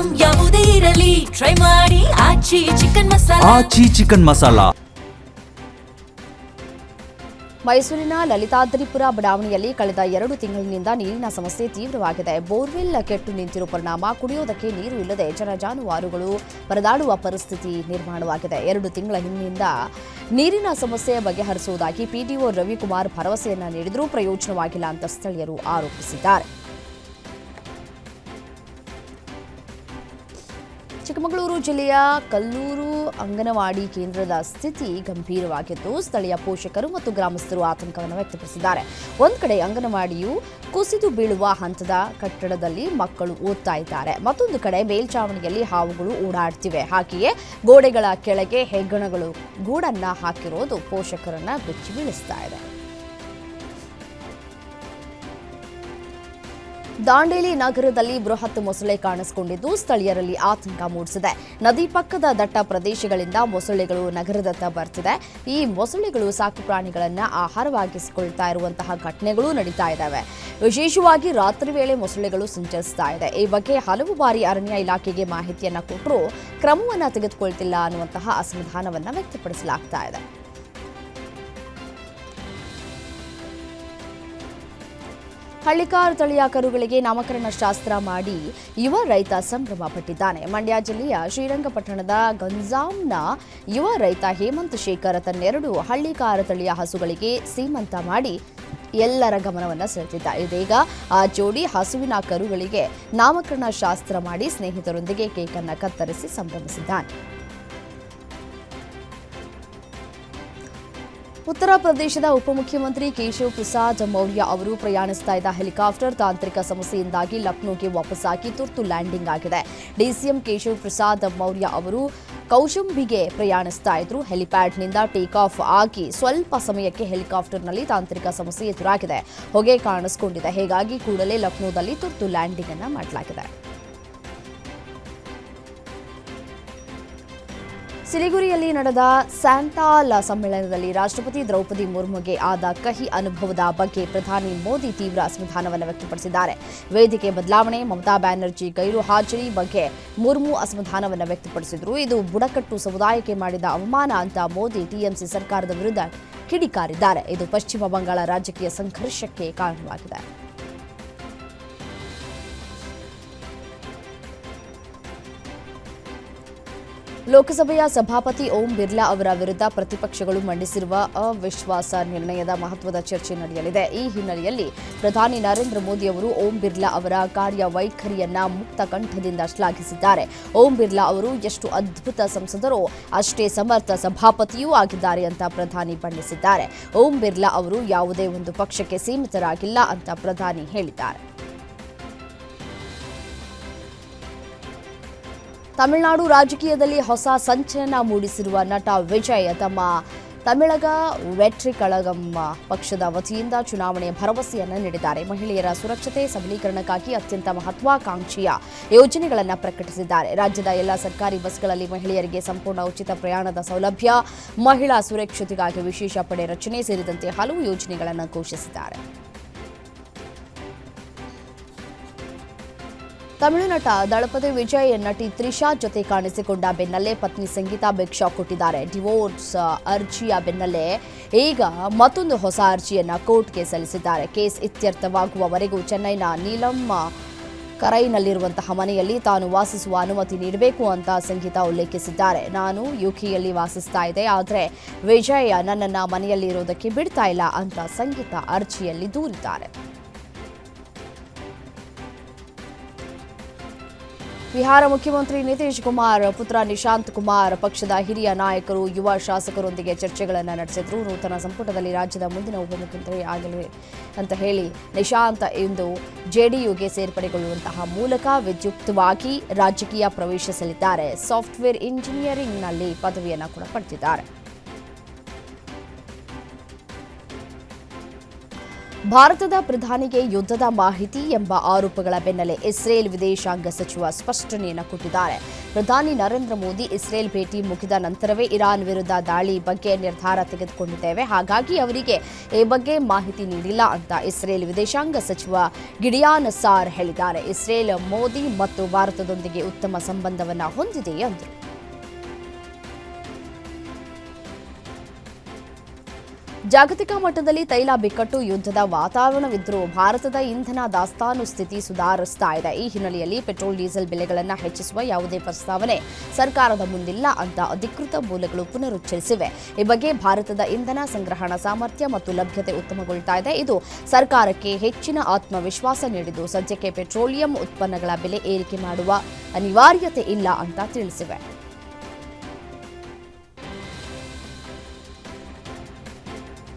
Item ಯಾವುದೇ ಇರಲಿ try ಮಾಡಿ ಆಚಿ ಚಿಕನ್ ಮಸಾಲಾ. ಮೈಸೂರಿನ ಲಲಿತಾದ್ರಿಪುರ ಬಡಾವಣೆಯಲ್ಲಿ ಕಳೆದ 2 ತಿಂಗಳಿನಿಂದ ನೀರಿನ ಸಮಸ್ಯೆ ತೀವ್ರವಾಗಿದೆ. ಬೋರ್ವೆಲ್ ಕೆಟ್ಟು ನಿಂತಿರುವ ಪರಿಣಾಮ ಕುಡಿಯೋದಕ್ಕೆ ನೀರು ಇಲ್ಲದೆ ಜಾನುವಾರುಗಳು ಪರದಾಡುವ ಪರಿಸ್ಥಿತಿ ನಿರ್ಮಾಣವಾಗಿದೆ. 2 ತಿಂಗಳ ಹಿಂದಿನಿಂದ ನೀರಿನ ಸಮಸ್ಯೆ ಬಗೆಹರಿಸುವುದಾಗಿ ಪಿಡಿಒ ರವಿಕುಮಾರ್ ಭರವಸೆಯನ್ನ ನೀಡಿದರೂ ಪ್ರಯೋಜನವಾಗಿಲ್ಲ ಅಂತ ಸ್ಥಳೀಯರು ಆರೋಪಿಸಿದ್ದಾರೆ. ಚಿಕ್ಕಮಗಳೂರು ಜಿಲ್ಲೆಯ ಕಲ್ಲೂರು ಅಂಗನವಾಡಿ ಕೇಂದ್ರದ ಸ್ಥಿತಿ ಗಂಭೀರವಾಗಿದ್ದು ಸ್ಥಳೀಯ ಪೋಷಕರು ಮತ್ತು ಗ್ರಾಮಸ್ಥರು ಆತಂಕವನ್ನು ವ್ಯಕ್ತಪಡಿಸಿದ್ದಾರೆ. ಒಂದು ಕಡೆ ಅಂಗನವಾಡಿಯು ಕುಸಿದು ಬೀಳುವ ಹಂತದ ಕಟ್ಟಡದಲ್ಲಿ ಮಕ್ಕಳು ಓದ್ತಾ ಇದ್ದಾರೆ, ಮತ್ತೊಂದು ಕಡೆ ಮೇಲ್ಚಾವಣಿಯಲ್ಲಿ ಹಾವುಗಳು ಓಡಾಡ್ತಿವೆ. ಹಾಗೆಯೇ ಗೋಡೆಗಳ ಕೆಳಗೆ ಹೆಗ್ಗಣಗಳು ಗೂಡನ್ನ ಹಾಕಿರೋದು ಪೋಷಕರನ್ನ ಬೆಚ್ಚಿ ಬೀಳಿಸ್ತಾ ಇದೆ. ದಾಂಡೇಲಿ ನಗರದಲ್ಲಿ ಬೃಹತ್ ಮೊಸಳೆ ಕಾಣಿಸಿಕೊಂಡಿದ್ದು ಸ್ಥಳೀಯರಲ್ಲಿ ಆತಂಕ ಮೂಡಿಸಿದೆ. ನದಿ ಪಕ್ಕದ ದಟ್ಟ ಪ್ರದೇಶಗಳಿಂದ ಮೊಸಳೆಗಳು ನಗರದತ್ತ ಬರ್ತಿದೆ. ಈ ಮೊಸಳೆಗಳು ಸಾಕು ಪ್ರಾಣಿಗಳನ್ನು ಆಹಾರವಾಗಿಸಿಕೊಳ್ತಾ ಇರುವಂತಹ ಘಟನೆಗಳು ನಡೀತಾ ಇದ್ದಾವೆ. ವಿಶೇಷವಾಗಿ ರಾತ್ರಿ ವೇಳೆ ಮೊಸಳೆಗಳು ಸಂಚರಿಸ್ತಾ ಇದೆ. ಈ ಬಗ್ಗೆ ಹಲವು ಬಾರಿ ಅರಣ್ಯ ಇಲಾಖೆಗೆ ಮಾಹಿತಿಯನ್ನ ಕೊಟ್ಟರೂ ಕ್ರಮವನ್ನು ತೆಗೆದುಕೊಳ್ತಿಲ್ಲ ಅನ್ನುವಂತಹ ಅಸಮಾಧಾನವನ್ನು ವ್ಯಕ್ತಪಡಿಸಲಾಗ್ತಾ ಇದೆ. ಹಳ್ಳಿಕಾರ್ ತಳಿಯ ಕರುಗಳಿಗೆ ನಾಮಕರಣ ಶಾಸ್ತ್ರ ಮಾಡಿ ಯುವ ರೈತ ಸಂಭ್ರಮ ಪಟ್ಟಿದ್ದಾನೆ. ಮಂಡ್ಯ ಜಿಲ್ಲೆಯ ಶ್ರೀರಂಗಪಟ್ಟಣದ ಗಂಜಾಂನ ಯುವ ರೈತ ಹೇಮಂತ್ ಶೇಖರ್ ತನ್ನೆರಡು ಹಳ್ಳಿಕಾರ್ ತಳಿಯ ಹಸುಗಳಿಗೆ ಸೀಮಂತ ಮಾಡಿ ಎಲ್ಲರ ಗಮನವನ್ನು ಸೆಳೆದಿದ್ದ. ಇದೀಗ ಆ ಜೋಡಿ ಹಸುವಿನ ಕರುಗಳಿಗೆ ನಾಮಕರಣ ಶಾಸ್ತ್ರ ಮಾಡಿ ಸ್ನೇಹಿತರೊಂದಿಗೆ ಕೇಕನ್ನು ಕತ್ತರಿಸಿ ಸಂಭ್ರಮಿಸಿದ್ದಾನೆ. ಉತ್ತರ ಪ್ರದೇಶದ ಉಪಮುಖ್ಯಮಂತ್ರಿ ಕೇಶವ್ ಪ್ರಸಾದ್ ಮೌರ್ಯ ಅವರು ಪ್ರಯಾಣಿಸ್ತಾ ಇದ್ದ ಹೆಲಿಕಾಪ್ಟರ್ ತಾಂತ್ರಿಕ ಸಮಸ್ಯೆಯಿಂದಾಗಿ ಲಕ್ನೋಗೆ ವಾಪಸ್ಸಾಗಿ ತುರ್ತು ಲ್ಯಾಂಡಿಂಗ್ ಆಗಿದೆ. ಡಿಸಿಎಂ ಕೇಶವ್ ಪ್ರಸಾದ್ ಮೌರ್ಯ ಅವರು ಕೌಶಂಬಿಗೆ ಪ್ರಯಾಣಿಸ್ತಾ ಇದ್ರು. ಹೆಲಿಪ್ಯಾಡ್ನಿಂದ ಟೇಕ್ ಆಫ್ ಆಗಿ ಸ್ವಲ್ಪ ಸಮಯಕ್ಕೆ ಹೆಲಿಕಾಪ್ಟರ್ನಲ್ಲಿ ತಾಂತ್ರಿಕ ಸಮಸ್ಯೆ ಎದುರಾಗಿದೆ. ಹೊಗೆ ಕಾಣಿಸಿಕೊಂಡಿದೆ. ಹೀಗಾಗಿ ಕೂಡಲೇ ಲಕ್ನೋದಲ್ಲಿ ತುರ್ತು ಲ್ಯಾಂಡಿಂಗ್ ಅನ್ನು ಮಾಡಲಾಗಿದೆ. ಸಿಲಿಗುರಿಯಲ್ಲಿ ನಡೆದ ಸ್ಯಾಂಟಾಲ್ ಸಮ್ಮೇಳನದಲ್ಲಿ ರಾಷ್ಟ್ರಪತಿ ದ್ರೌಪದಿ ಮುರ್ಮುಗೆ ಆದ ಕಹಿ ಅನುಭವದ ಬಗ್ಗೆ ಪ್ರಧಾನಿ ಮೋದಿ ತೀವ್ರ ಅಸಮಾಧಾನವನ್ನು ವ್ಯಕ್ತಪಡಿಸಿದ್ದಾರೆ. ವೇದಿಕೆ ಬದಲಾವಣೆ, ಮಮತಾ ಬ್ಯಾನರ್ಜಿ ಗೈರು ಹಾಜರಿ ಬಗ್ಗೆ ಮುರ್ಮು ಅಸಮಾಧಾನವನ್ನು ವ್ಯಕ್ತಪಡಿಸಿದರು. ಇದು ಬುಡಕಟ್ಟು ಸಮುದಾಯಕ್ಕೆ ಮಾಡಿದ ಅವಮಾನ ಅಂತ ಮೋದಿ ಟಿಎಂಸಿ ಸರ್ಕಾರದ ವಿರುದ್ಧ ಕಿಡಿಕಾರಿದ್ದಾರೆ. ಇದು ಪಶ್ಚಿಮ ಬಂಗಾಳ ರಾಜಕೀಯ ಸಂಘರ್ಷಕ್ಕೆ ಕಾರಣವಾಗಿದೆ. ಲೋಕಸಭೆಯ ಸಭಾಪತಿ ಓಂ ಬಿರ್ಲಾ ಅವರ ವಿರುದ್ಧ ಪ್ರತಿಪಕ್ಷಗಳು ಮಂಡಿಸಿರುವ ಅವಿಶ್ವಾಸ ನಿರ್ಣಯದ ಮಹತ್ವದ ಚರ್ಚೆ ನಡೆಯಲಿದೆ. ಈ ಹಿನ್ನೆಲೆಯಲ್ಲಿ ಪ್ರಧಾನಿ ನರೇಂದ್ರ ಮೋದಿ ಅವರು ಓಂ ಬಿರ್ಲಾ ಅವರ ಕಾರ್ಯವೈಖರಿಯನ್ನ ಮುಕ್ತ ಕಂಠದಿಂದ ಶ್ಲಾಘಿಸಿದ್ದಾರೆ. ಓಂ ಬಿರ್ಲಾ ಅವರು ಎಷ್ಟು ಅದ್ಭುತ ಸಂಸದರೋ ಅಷ್ಟೇ ಸಮರ್ಥ ಸಭಾಪತಿಯೂ ಆಗಿದ್ದಾರೆ ಅಂತ ಪ್ರಧಾನಿ ಬಣ್ಣಿಸಿದ್ದಾರೆ. ಓಂ ಬಿರ್ಲಾ ಅವರು ಯಾವುದೇ ಒಂದು ಪಕ್ಷಕ್ಕೆ ಸೀಮಿತರಾಗಿಲ್ಲ ಅಂತ ಪ್ರಧಾನಿ ಹೇಳಿದ್ದಾರೆ. ತಮಿಳುನಾಡು ರಾಜಕೀಯದಲ್ಲಿ ಹೊಸ ಸಂಚಲನ ಮೂಡಿಸಿರುವ ನಟ ವಿಜಯ್ ತಮ್ಮ ತಮಿಳಗ ವೆಟ್ರಿ ಕಳಗಂ ಪಕ್ಷದ ವತಿಯಿಂದ ಚುನಾವಣೆ ಭರವಸೆಯನ್ನು ನೀಡಿದ್ದಾರೆ. ಮಹಿಳೆಯರ ಸುರಕ್ಷತೆ ಸಬಲೀಕರಣಕ್ಕಾಗಿ ಅತ್ಯಂತ ಮಹತ್ವಾಕಾಂಕ್ಷೆಯ ಯೋಜನೆಗಳನ್ನು ಪ್ರಕಟಿಸಿದ್ದಾರೆ. ರಾಜ್ಯದ ಎಲ್ಲ ಸರ್ಕಾರಿ ಬಸ್ಗಳಲ್ಲಿ ಮಹಿಳೆಯರಿಗೆ ಸಂಪೂರ್ಣ ಉಚಿತ ಪ್ರಯಾಣದ ಸೌಲಭ್ಯ, ಮಹಿಳಾ ಸುರಕ್ಷತೆಗಾಗಿ ವಿಶೇಷ ಪಡೆ ರಚನೆ ಸೇರಿದಂತೆ ಹಲವು ಯೋಜನೆಗಳನ್ನು ಘೋಷಿಸಿದ್ದಾರೆ. ತಮಿಳು ನಟ ದಳಪತಿ ವಿಜಯ್ ನಟಿ ತ್ರಿಷಾ ಜೊತೆ ಕಾಣಿಸಿಕೊಂಡ ಬೆನ್ನಲ್ಲೇ ಪತ್ನಿ ಸಂಗೀತಾ ಬಿಗ್ ಶಾಕ್ ಕೊಟ್ಟಿದ್ದಾರೆ. ಡಿವೋರ್ಸ್ ಅರ್ಜಿಯ ಬೆನ್ನಲ್ಲೇ ಈಗ ಮತ್ತೊಂದು ಹೊಸ ಅರ್ಜಿಯನ್ನ ಕೋರ್ಟ್ಗೆ ಸಲ್ಲಿಸಿದ್ದಾರೆ. ಕೇಸ್ ಇತ್ಯರ್ಥವಾಗುವವರೆಗೂ ಚೆನ್ನೈನ ನೀಲಂ ಕರೈನಲ್ಲಿರುವಂತಹ ಮನೆಯಲ್ಲಿ ತಾನು ವಾಸಿಸುವ ಅನುಮತಿ ನೀಡಬೇಕು ಅಂತ ಸಂಗೀತಾ ಉಲ್ಲೇಖಿಸಿದ್ದಾರೆ. ನಾನು ಯುಕೆಯಲ್ಲಿ ವಾಸಿಸ್ತಾ ಇದ್ದೆ, ಆದರೆ ವಿಜಯ್ ನನ್ನನ್ನು ಮನೆಯಲ್ಲಿ ಇರೋದಕ್ಕೆ ಬಿಡ್ತಾ ಇಲ್ಲ ಅಂತ ಸಂಗೀತಾ ಅರ್ಜಿಯಲ್ಲಿ ದೂರಿದ್ದಾರೆ. ಬಿಹಾರ ಮುಖ್ಯಮಂತ್ರಿ ನಿತೀಶ್ ಕುಮಾರ್ ಪುತ್ರ ನಿಶಾಂತ್ ಕುಮಾರ್ ಪಕ್ಷದ ಹಿರಿಯ ನಾಯಕರು, ಯುವ ಶಾಸಕರೊಂದಿಗೆ ಚರ್ಚೆಗಳನ್ನು ನಡೆಸಿದ್ರು. ನೂತನ ಸಂಪುಟದಲ್ಲಿ ರಾಜ್ಯದ ಮುಂದಿನ ಉಪಮುಖ್ಯಮಂತ್ರಿ ಆಗಲಿ ಅಂತ ಹೇಳಿ ನಿಶಾಂತ್ ಇಂದು ಜೆಡಿಯುಗೆ ಸೇರ್ಪಡೆಗೊಳ್ಳುವಂತಹ ಮೂಲಕ ವಿದ್ಯುಕ್ತವಾಗಿ ರಾಜಕೀಯ ಪ್ರವೇಶಿಸಲಿದ್ದಾರೆ. ಸಾಫ್ಟ್ವೇರ್ ಇಂಜಿನಿಯರಿಂಗ್ನಲ್ಲಿ ಪದವಿಯನ್ನು ಕೂಡ ಪಡೆದಿದ್ದಾರೆ. ಭಾರತದ ಪ್ರಧಾನಿಗೆ ಯುದ್ಧದ ಮಾಹಿತಿ ಎಂಬ ಆರೋಪಗಳ ಬೆನ್ನಲ್ಲೇ ಇಸ್ರೇಲ್ ವಿದೇಶಾಂಗ ಸಚಿವ ಸ್ಪಷ್ಟನೆಯನ್ನು ಕೊಟ್ಟಿದ್ದಾರೆ. ಪ್ರಧಾನಿ ನರೇಂದ್ರ ಮೋದಿ ಇಸ್ರೇಲ್ ಭೇಟಿ ಮುಗಿದ ನಂತರವೇ ಇರಾನ್ ವಿರುದ್ಧ ದಾಳಿ ಬಗ್ಗೆ ನಿರ್ಧಾರ ತೆಗೆದುಕೊಂಡಿದ್ದೇವೆ, ಹಾಗಾಗಿ ಅವರಿಗೆ ಈ ಬಗ್ಗೆ ಮಾಹಿತಿ ನೀಡಿಲ್ಲ ಅಂತ ಇಸ್ರೇಲ್ ವಿದೇಶಾಂಗ ಸಚಿವ ಗಿಡಿಯಾನ್ ಸಾರ್ ಹೇಳಿದ್ದಾರೆ. ಇಸ್ರೇಲ್ ಮೋದಿ ಮತ್ತು ಭಾರತದೊಂದಿಗೆ ಉತ್ತಮ ಸಂಬಂಧವನ್ನು ಹೊಂದಿದೆ ಎಂದರು. ಜಾಗತಿಕ ಮಟ್ಟದಲ್ಲಿ ತೈಲ ಬಿಕ್ಕಟ್ಟು, ಯುದ್ಧದ ವಾತಾವರಣವಿದ್ದರೂ ಭಾರತದ ಇಂಧನ ದಾಸ್ತಾನು ಸ್ಥಿತಿ ಸುಧಾರಿಸ್ತಾ ಇದೆ. ಈ ಹಿನ್ನೆಲೆಯಲ್ಲಿ ಪೆಟ್ರೋಲ್, ಡೀಸೆಲ್ ಬೆಲೆಗಳನ್ನು ಹೆಚ್ಚಿಸುವ ಯಾವುದೇ ಪ್ರಸ್ತಾವನೆ ಸರ್ಕಾರದ ಮುಂದಿಲ್ಲ ಅಂತ ಅಧಿಕೃತ ಮೂಲಗಳು ಪುನರುಚ್ಚರಿಸಿವೆ. ಈ ಬಗ್ಗೆ ಭಾರತದ ಇಂಧನ ಸಂಗ್ರಹಣಾ ಸಾಮರ್ಥ್ಯ ಮತ್ತು ಲಭ್ಯತೆ ಉತ್ತಮಗೊಳ್ತಾ ಇದೆ. ಇದು ಸರ್ಕಾರಕ್ಕೆ ಹೆಚ್ಚಿನ ಆತ್ಮವಿಶ್ವಾಸ ನೀಡಿದ್ದು, ಸದ್ಯಕ್ಕೆ ಪೆಟ್ರೋಲಿಯಂ ಉತ್ಪನ್ನಗಳ ಬೆಲೆ ಏರಿಕೆ ಮಾಡುವ ಅನಿವಾರ್ಯತೆ ಇಲ್ಲ ಅಂತ ತಿಳಿಸಿವೆ.